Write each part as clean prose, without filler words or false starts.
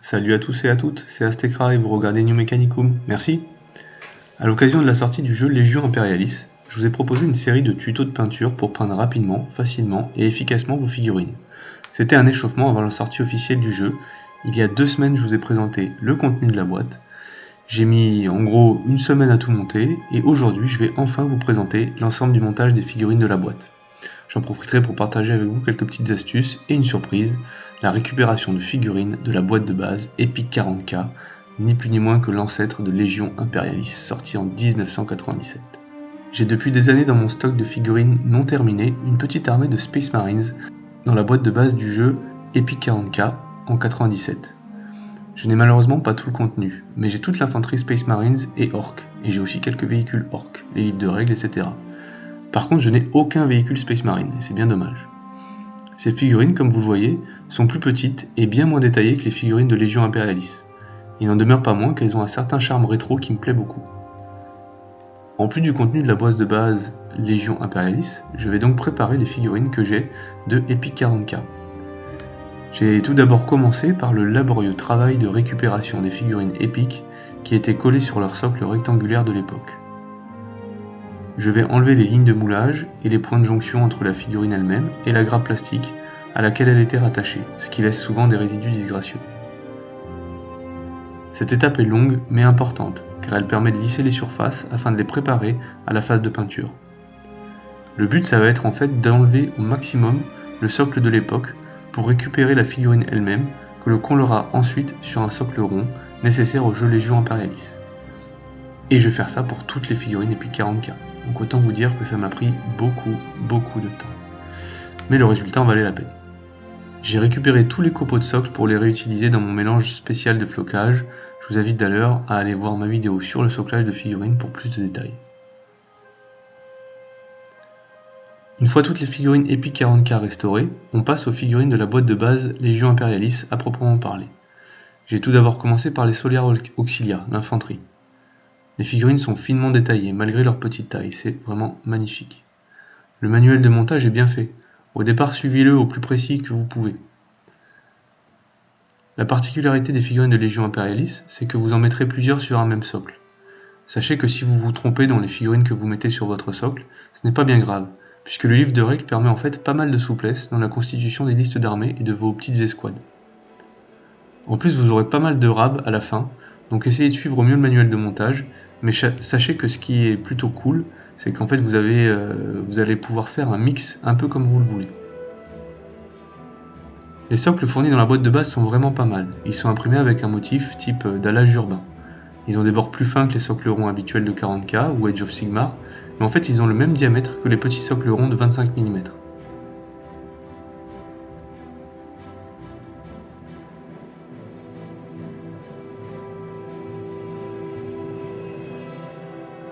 Salut à tous et à toutes, c'est Aztecra et vous regardez New Mechanicum, merci. À l'occasion de la sortie du jeu Légion Imperialis, je vous ai proposé une série de tutos de peinture pour peindre rapidement, facilement et efficacement vos figurines. C'était un échauffement avant la sortie officielle du jeu. Il y a 2 semaines, je vous ai présenté le contenu de la boîte. J'ai mis en gros une semaine à tout monter et aujourd'hui, je vais enfin vous présenter l'ensemble du montage des figurines de la boîte. J'en profiterai pour partager avec vous quelques petites astuces et une surprise, la récupération de figurines de la boîte de base Epic 40K, ni plus ni moins que l'ancêtre de Légion Imperialis, sorti en 1997. J'ai depuis des années dans mon stock de figurines non terminées une petite armée de Space Marines dans la boîte de base du jeu Epic 40K en 97. Je n'ai malheureusement pas tout le contenu, mais j'ai toute l'infanterie Space Marines et Orc, et j'ai aussi quelques véhicules Orc, les livres de règles, etc. Par contre, je n'ai aucun véhicule Space Marine, et c'est bien dommage. Ces figurines, comme vous le voyez, sont plus petites et bien moins détaillées que les figurines de Légion Imperialis. Il n'en demeure pas moins qu'elles ont un certain charme rétro qui me plaît beaucoup. En plus du contenu de la boîte de base Légion Imperialis, je vais donc préparer les figurines que j'ai de Epic 40K. J'ai tout d'abord commencé par le laborieux travail de récupération des figurines Epic qui étaient collées sur leur socle rectangulaire de l'époque. Je vais enlever les lignes de moulage et les points de jonction entre la figurine elle-même et la grappe plastique à laquelle elle était rattachée, ce qui laisse souvent des résidus disgracieux. Cette étape est longue mais importante, car elle permet de lisser les surfaces afin de les préparer à la phase de peinture. Le but ça va être en fait d'enlever au maximum le socle de l'époque pour récupérer la figurine elle-même que l'on collera ensuite sur un socle rond nécessaire au jeu Légion Imperialis. Et je vais faire ça pour toutes les figurines Epic 40K. Donc autant vous dire que ça m'a pris beaucoup de temps. Mais le résultat en valait la peine. J'ai récupéré tous les copeaux de socle pour les réutiliser dans mon mélange spécial de flocage. Je vous invite d'ailleurs à aller voir ma vidéo sur le soclage de figurines pour plus de détails. Une fois toutes les figurines Epic 40K restaurées, on passe aux figurines de la boîte de base Légion Imperialis à proprement parler. J'ai tout d'abord commencé par les Solar Auxilia, l'infanterie. Les figurines sont finement détaillées malgré leur petite taille, c'est vraiment magnifique. Le manuel de montage est bien fait. Au départ, suivez-le au plus précis que vous pouvez. La particularité des figurines de Légion Imperialis, c'est que vous en mettrez plusieurs sur un même socle. Sachez que si vous vous trompez dans les figurines que vous mettez sur votre socle, ce n'est pas bien grave, puisque le livre de règles permet en fait pas mal de souplesse dans la constitution des listes d'armées et de vos petites escouades. En plus, vous aurez pas mal de rab à la fin, donc essayez de suivre au mieux le manuel de montage, mais sachez que ce qui est plutôt cool, c'est qu'en fait vous allez pouvoir faire un mix un peu comme vous le voulez. Les socles fournis dans la boîte de base sont vraiment pas mal, ils sont imprimés avec un motif type dallage urbain. Ils ont des bords plus fins que les socles ronds habituels de 40K ou Age of Sigmar, mais en fait ils ont le même diamètre que les petits socles ronds de 25 mm.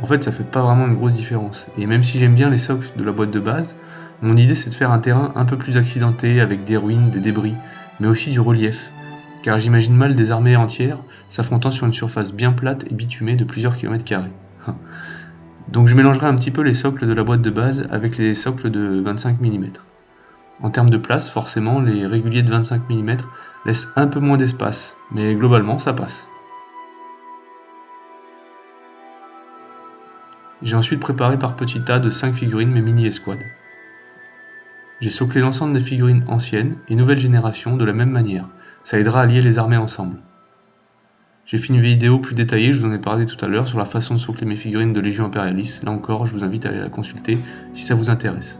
En fait ça fait pas vraiment une grosse différence, et même si j'aime bien les socles de la boîte de base, mon idée c'est de faire un terrain un peu plus accidenté avec des ruines, des débris, mais aussi du relief, car j'imagine mal des armées entières s'affrontant sur une surface bien plate et bitumée de plusieurs kilomètres carrés. Donc je mélangerai un petit peu les socles de la boîte de base avec les socles de 25 mm. En termes de place, forcément, les réguliers de 25 mm laissent un peu moins d'espace, mais globalement ça passe. J'ai ensuite préparé par petits tas de 5 figurines mes mini-escouades. J'ai soclé l'ensemble des figurines anciennes et nouvelle génération de la même manière, ça aidera à lier les armées ensemble. J'ai fait une vidéo plus détaillée, je vous en ai parlé tout à l'heure, sur la façon de socler mes figurines de Légion Imperialis, là encore je vous invite à aller la consulter si ça vous intéresse.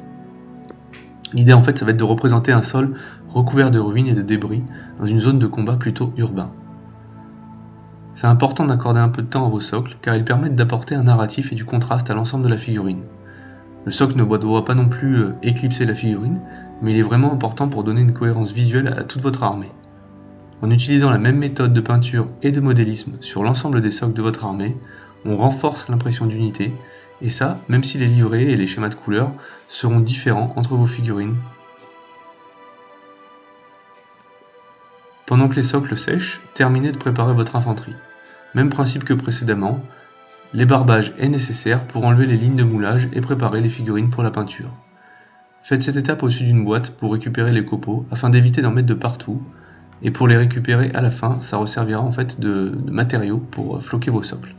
L'idée en fait ça va être de représenter un sol recouvert de ruines et de débris dans une zone de combat plutôt urbain. C'est important d'accorder un peu de temps à vos socles car ils permettent d'apporter un narratif et du contraste à l'ensemble de la figurine. Le socle ne doit pas non plus éclipser la figurine, mais il est vraiment important pour donner une cohérence visuelle à toute votre armée. En utilisant la même méthode de peinture et de modélisme sur l'ensemble des socles de votre armée, on renforce l'impression d'unité, et ça, même si les livrets et les schémas de couleurs seront différents entre vos figurines. Pendant que les socles sèchent, terminez de préparer votre infanterie. Même principe que précédemment, l'ébarbage est nécessaire pour enlever les lignes de moulage et préparer les figurines pour la peinture. Faites cette étape au-dessus d'une boîte pour récupérer les copeaux afin d'éviter d'en mettre de partout, Et pour les récupérer à la fin, ça resservira en fait de matériaux pour floquer vos socles.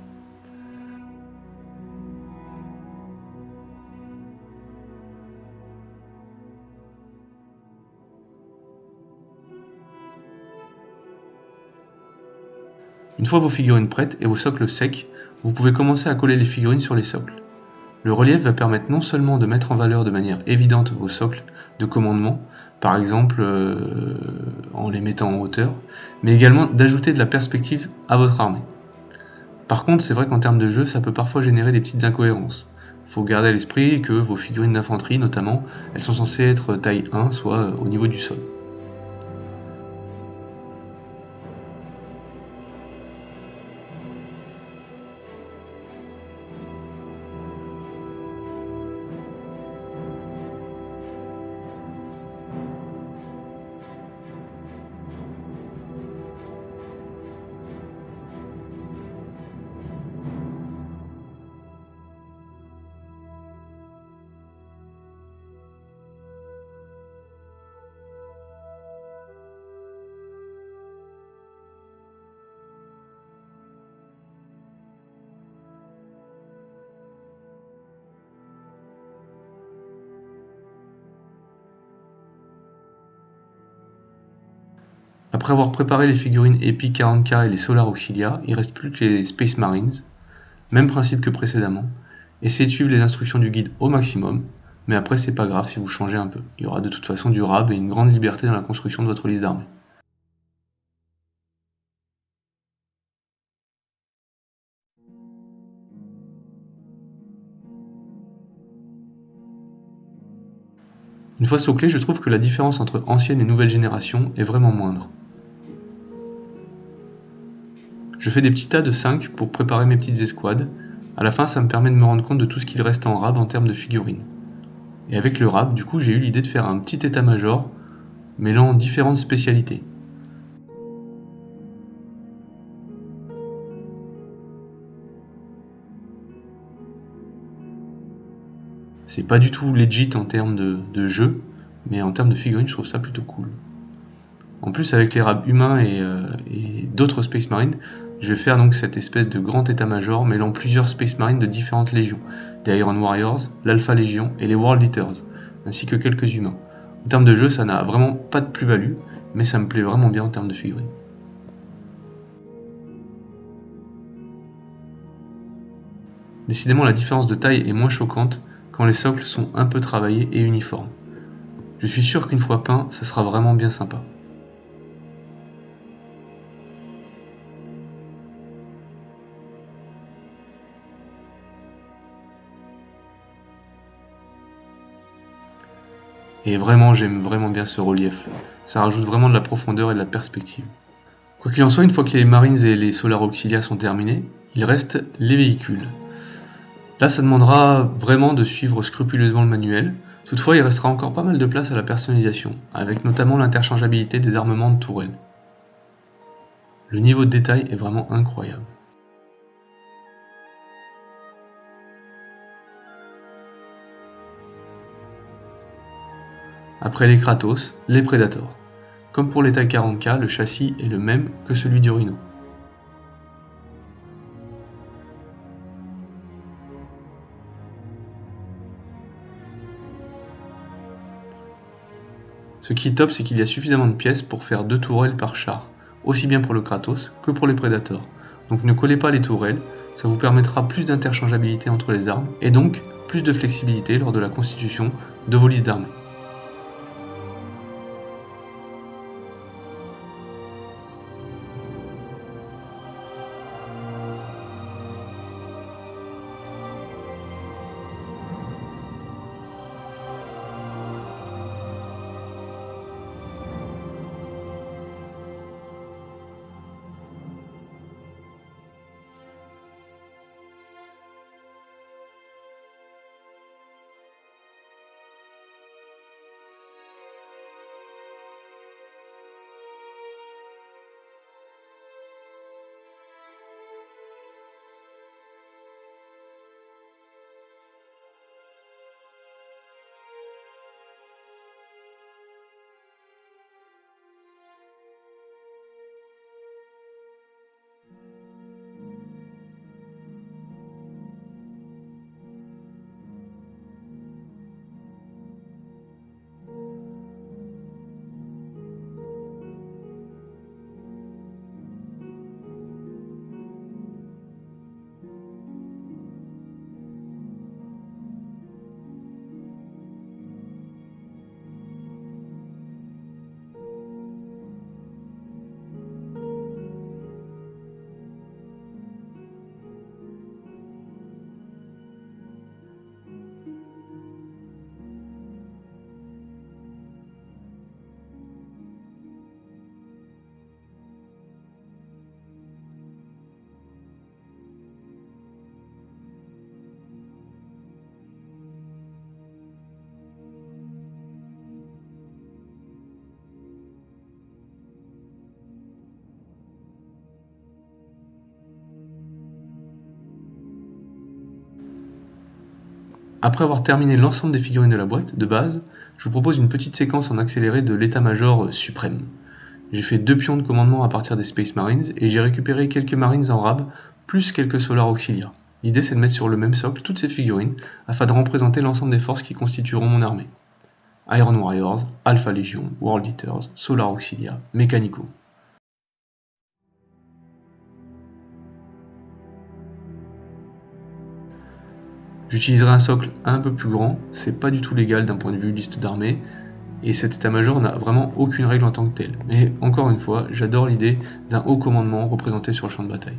Une fois vos figurines prêtes et vos socles secs, vous pouvez commencer à coller les figurines sur les socles. Le relief va permettre non seulement de mettre en valeur de manière évidente vos socles de commandement, par exemple en les mettant en hauteur, mais également d'ajouter de la perspective à votre armée. Par contre, c'est vrai qu'en termes de jeu, ça peut parfois générer des petites incohérences. Il faut garder à l'esprit que vos figurines d'infanterie, notamment, elles sont censées être taille 1, soit au niveau du sol. Après avoir préparé les figurines Epic 40K et les Solar Auxilia, il ne reste plus que les Space Marines. Même principe que précédemment. Essayez de suivre les instructions du guide au maximum, mais après c'est pas grave si vous changez un peu. Il y aura de toute façon du RAB et une grande liberté dans la construction de votre liste d'armées. Une fois soclé, je trouve que la différence entre ancienne et nouvelle génération est vraiment moindre. Je fais des petits tas de 5 pour préparer mes petites escouades. À la fin, ça me permet de me rendre compte de tout ce qu'il reste en RAB en termes de figurines. Et avec le RAB, du coup, j'ai eu l'idée de faire un petit état-major mêlant différentes spécialités. C'est pas du tout legit en termes de jeu, mais en termes de figurines, je trouve ça plutôt cool. En plus, avec les RAB humains et d'autres Space Marines, je vais faire donc cette espèce de grand état-major mêlant plusieurs Space Marines de différentes légions, des Iron Warriors, l'Alpha Légion et les World Eaters, ainsi que quelques humains. En termes de jeu, ça n'a vraiment pas de plus-value, mais ça me plaît vraiment bien en termes de figurines. Décidément, la différence de taille est moins choquante quand les socles sont un peu travaillés et uniformes. Je suis sûr qu'une fois peint, ça sera vraiment bien sympa. Et vraiment, j'aime vraiment bien ce relief. Ça rajoute vraiment de la profondeur et de la perspective. Quoi qu'il en soit, une fois que les Marines et les Solar Auxilia sont terminés, il reste les véhicules. Là, ça demandera vraiment de suivre scrupuleusement le manuel. Toutefois, il restera encore pas mal de place à la personnalisation, avec notamment l'interchangeabilité des armements de tourelles. Le niveau de détail est vraiment incroyable. Après les Kratos, les Predators. Comme pour les tailles 40K, le châssis est le même que celui du Rhino. Ce qui est top, c'est qu'il y a suffisamment de pièces pour faire 2 tourelles par char, aussi bien pour le Kratos que pour les Predators. Donc ne collez pas les tourelles, ça vous permettra plus d'interchangeabilité entre les armes, et donc plus de flexibilité lors de la constitution de vos listes d'armées. Après avoir terminé l'ensemble des figurines de la boîte, de base, je vous propose une petite séquence en accéléré de l'état-major suprême. J'ai fait 2 pions de commandement à partir des Space Marines et j'ai récupéré quelques Marines en rab, plus quelques Solar Auxilia. L'idée c'est de mettre sur le même socle toutes ces figurines afin de représenter l'ensemble des forces qui constitueront mon armée. Iron Warriors, Alpha Legion, World Eaters, Solar Auxilia, Mécanico. J'utiliserai un socle un peu plus grand, c'est pas du tout légal d'un point de vue liste d'armée, et cet état-major n'a vraiment aucune règle en tant que telle. Mais encore une fois, j'adore l'idée d'un haut commandement représenté sur le champ de bataille.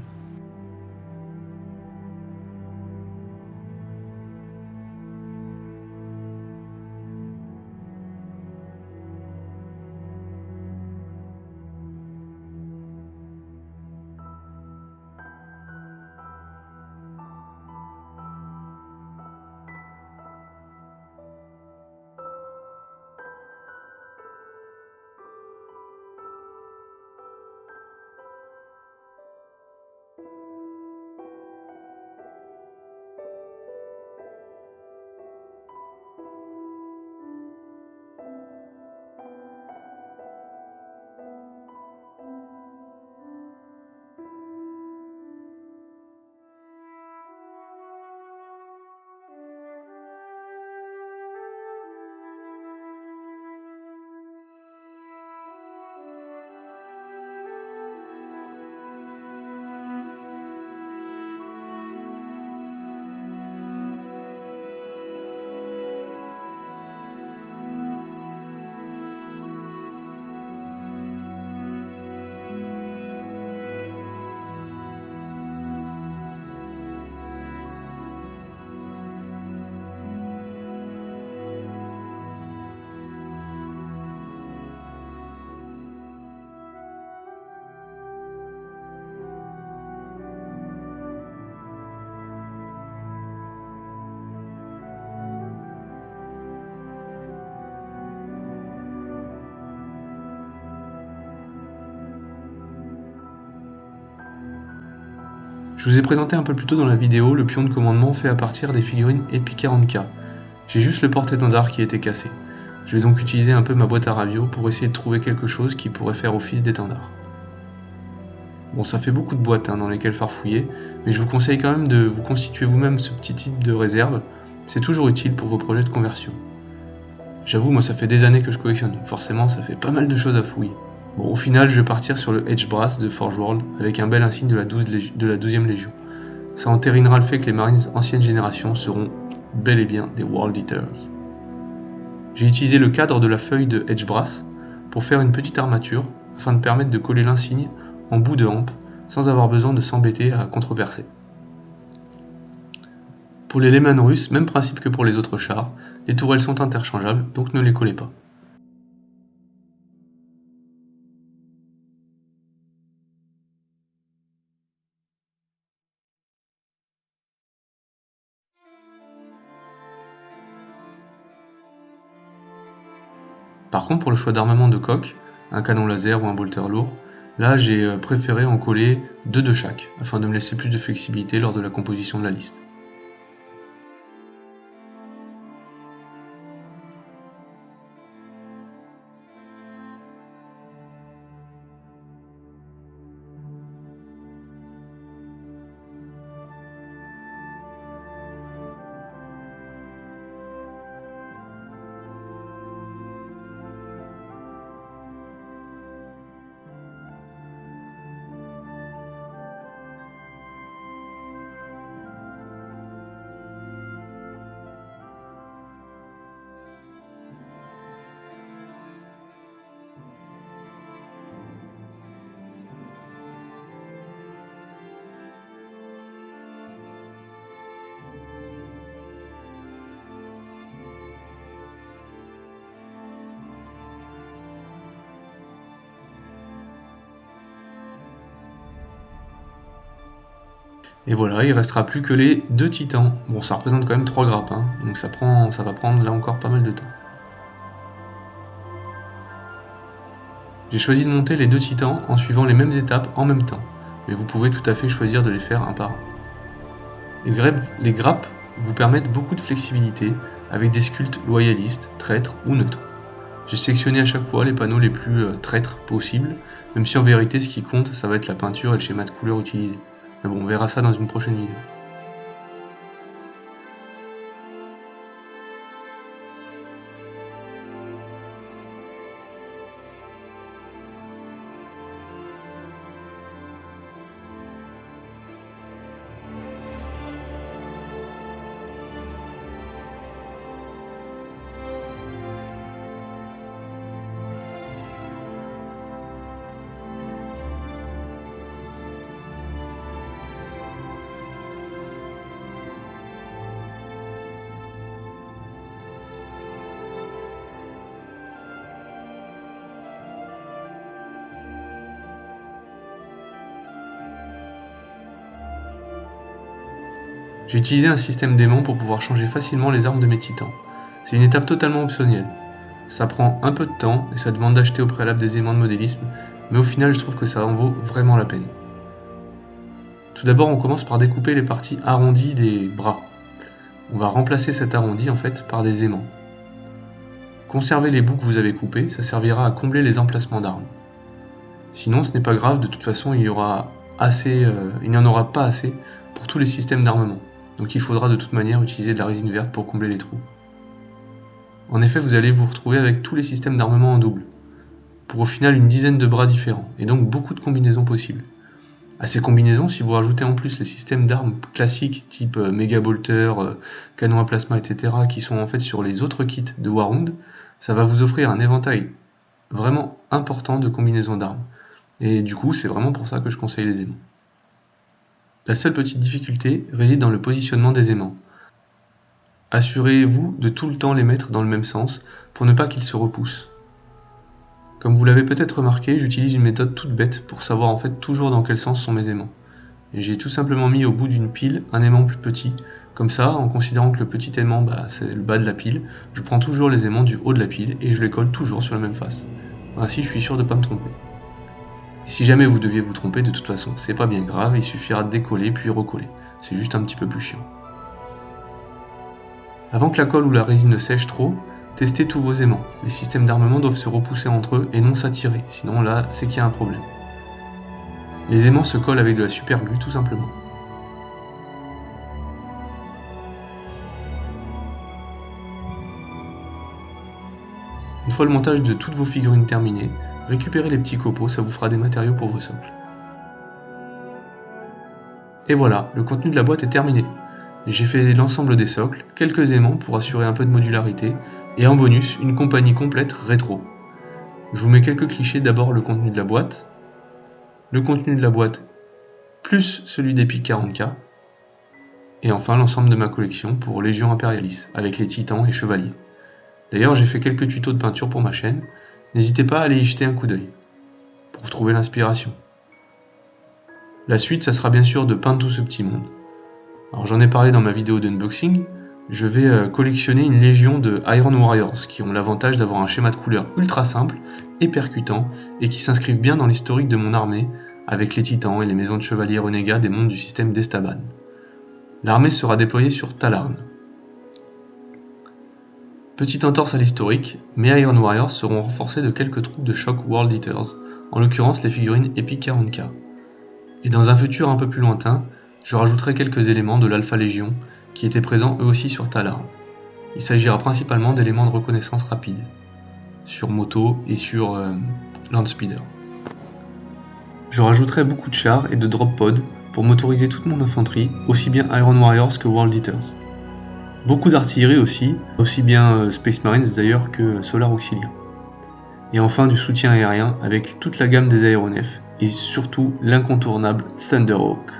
Je vous ai présenté un peu plus tôt dans la vidéo le pion de commandement fait à partir des figurines Epic 40K. J'ai juste le porte-étendard qui était cassé. Je vais donc utiliser un peu ma boîte à ravio pour essayer de trouver quelque chose qui pourrait faire office d'étendard. Bon, ça fait beaucoup de boîtes dans lesquelles farfouiller, mais je vous conseille quand même de vous constituer vous-même ce petit type de réserve, c'est toujours utile pour vos projets de conversion. J'avoue, moi ça fait des années que je collectionne, donc forcément ça fait pas mal de choses à fouiller. Bon, au final, je vais partir sur le Edge Brass de Forge World avec un bel insigne de la 12e Légion. Ça entérinera le fait que les Marines ancienne génération seront bel et bien des World Eaters. J'ai utilisé le cadre de la feuille de Edge Brass pour faire une petite armature afin de permettre de coller l'insigne en bout de hampe sans avoir besoin de s'embêter à contrepercer. Pour les Lehman russes, même principe que pour les autres chars, les tourelles sont interchangeables, donc ne les collez pas. Par contre, pour le choix d'armement de coque, un canon laser ou un bolter lourd, là j'ai préféré en coller 2 de chaque, afin de me laisser plus de flexibilité lors de la composition de la liste. Et voilà, il restera plus que les 2 titans. Bon, ça représente quand même 3 grappes, donc ça va prendre là encore pas mal de temps. J'ai choisi de monter les 2 titans en suivant les mêmes étapes en même temps, mais vous pouvez tout à fait choisir de les faire un par un. Les grappes vous permettent beaucoup de flexibilité avec des sculptes loyalistes, traîtres ou neutres. J'ai sélectionné à chaque fois les panneaux les plus traîtres possibles, même si en vérité ce qui compte ça va être la peinture et le schéma de couleur utilisé. Mais bon, on verra ça dans une prochaine vidéo. J'ai utilisé un système d'aimants pour pouvoir changer facilement les armes de mes titans. C'est une étape totalement optionnelle. Ça prend un peu de temps et ça demande d'acheter au préalable des aimants de modélisme, mais au final je trouve que ça en vaut vraiment la peine. Tout d'abord on commence par découper les parties arrondies des bras. On va remplacer cet arrondi en fait par des aimants. Conservez les bouts que vous avez coupés, ça servira à combler les emplacements d'armes. Sinon ce n'est pas grave, de toute façon il n'y en aura pas assez pour tous les systèmes d'armement. Donc il faudra de toute manière utiliser de la résine verte pour combler les trous. En effet, vous allez vous retrouver avec tous les systèmes d'armement en double, pour au final une dizaine de bras différents, et donc beaucoup de combinaisons possibles. À ces combinaisons, si vous rajoutez en plus les systèmes d'armes classiques type Mega Bolter, canon à plasma, etc., qui sont en fait sur les autres kits de Warhound, ça va vous offrir un éventail vraiment important de combinaisons d'armes. Et du coup, c'est vraiment pour ça que je conseille les aimants. La seule petite difficulté réside dans le positionnement des aimants. Assurez-vous de tout le temps les mettre dans le même sens pour ne pas qu'ils se repoussent. Comme vous l'avez peut-être remarqué, j'utilise une méthode toute bête pour savoir en fait toujours dans quel sens sont mes aimants. Et j'ai tout simplement mis au bout d'une pile un aimant plus petit. Comme ça, en considérant que le petit aimant c'est le bas de la pile, je prends toujours les aimants du haut de la pile et je les colle toujours sur la même face. Ainsi, je suis sûr de ne pas me tromper. Et si jamais vous deviez vous tromper, de toute façon, c'est pas bien grave, il suffira de décoller puis recoller. C'est juste un petit peu plus chiant. Avant que la colle ou la résine ne sèche trop, testez tous vos aimants. Les systèmes d'armement doivent se repousser entre eux et non s'attirer, sinon là, c'est qu'il y a un problème. Les aimants se collent avec de la super glue tout simplement. Une fois le montage de toutes vos figurines terminé, récupérez les petits copeaux, ça vous fera des matériaux pour vos socles. Et voilà, le contenu de la boîte est terminé. J'ai fait l'ensemble des socles, quelques aimants pour assurer un peu de modularité, et en bonus, une compagnie complète rétro. Je vous mets quelques clichés, d'abord le contenu de la boîte, plus celui d'Epic 40K, et enfin l'ensemble de ma collection pour Légion Imperialis, avec les titans et chevaliers. D'ailleurs j'ai fait quelques tutos de peinture pour ma chaîne, n'hésitez pas à aller y jeter un coup d'œil, pour trouver l'inspiration. La suite, ça sera bien sûr de peindre tout ce petit monde. Alors j'en ai parlé dans ma vidéo d'unboxing, je vais collectionner une légion de Iron Warriors qui ont l'avantage d'avoir un schéma de couleur ultra simple et percutant et qui s'inscrivent bien dans l'historique de mon armée avec les titans et les maisons de chevaliers renégats des mondes du système d'Estaban. L'armée sera déployée sur Talarn. Petite entorse à l'historique, mes Iron Warriors seront renforcés de quelques troupes de choc World Eaters, en l'occurrence les figurines Epic 40K. Et dans un futur un peu plus lointain, je rajouterai quelques éléments de l'Alpha Légion qui étaient présents eux aussi sur Talarn. Il s'agira principalement d'éléments de reconnaissance rapide, sur moto et sur Landspeeder. Je rajouterai beaucoup de chars et de drop pods pour motoriser toute mon infanterie, aussi bien Iron Warriors que World Eaters. Beaucoup d'artillerie aussi bien Space Marines d'ailleurs que Solar Auxilia. Et enfin du soutien aérien avec toute la gamme des aéronefs et surtout l'incontournable Thunderhawk.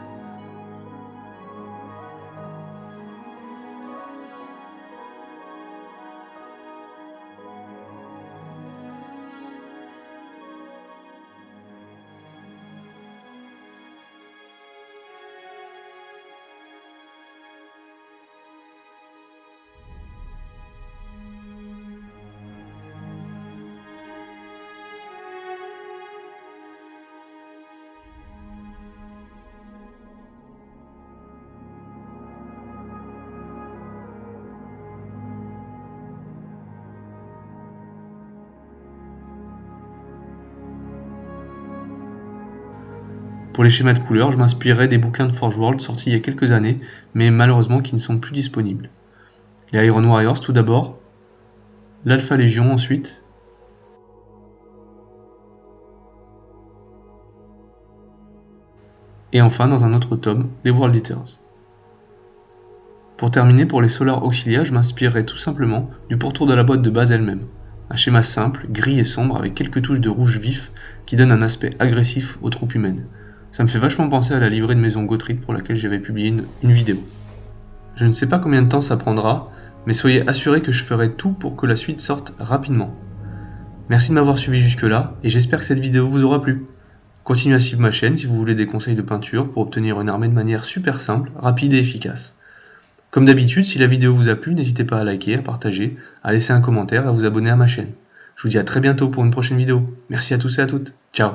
Pour les schémas de couleurs, je m'inspirerai des bouquins de Forge World sortis il y a quelques années, mais malheureusement qui ne sont plus disponibles. Les Iron Warriors tout d'abord, l'Alpha Légion ensuite, et enfin dans un autre tome, les World Eaters. Pour terminer, pour les Solar Auxilia, je m'inspirerai tout simplement du pourtour de la boîte de base elle-même. Un schéma simple, gris et sombre avec quelques touches de rouge vif qui donne un aspect agressif aux troupes humaines. Ça me fait vachement penser à la livrée de Maison Gottfried pour laquelle j'avais publié une vidéo. Je ne sais pas combien de temps ça prendra, mais soyez assurés que je ferai tout pour que la suite sorte rapidement. Merci de m'avoir suivi jusque là, et j'espère que cette vidéo vous aura plu. Continuez à suivre ma chaîne si vous voulez des conseils de peinture pour obtenir une armée de manière super simple, rapide et efficace. Comme d'habitude, si la vidéo vous a plu, n'hésitez pas à liker, à partager, à laisser un commentaire et à vous abonner à ma chaîne. Je vous dis à très bientôt pour une prochaine vidéo. Merci à tous et à toutes. Ciao.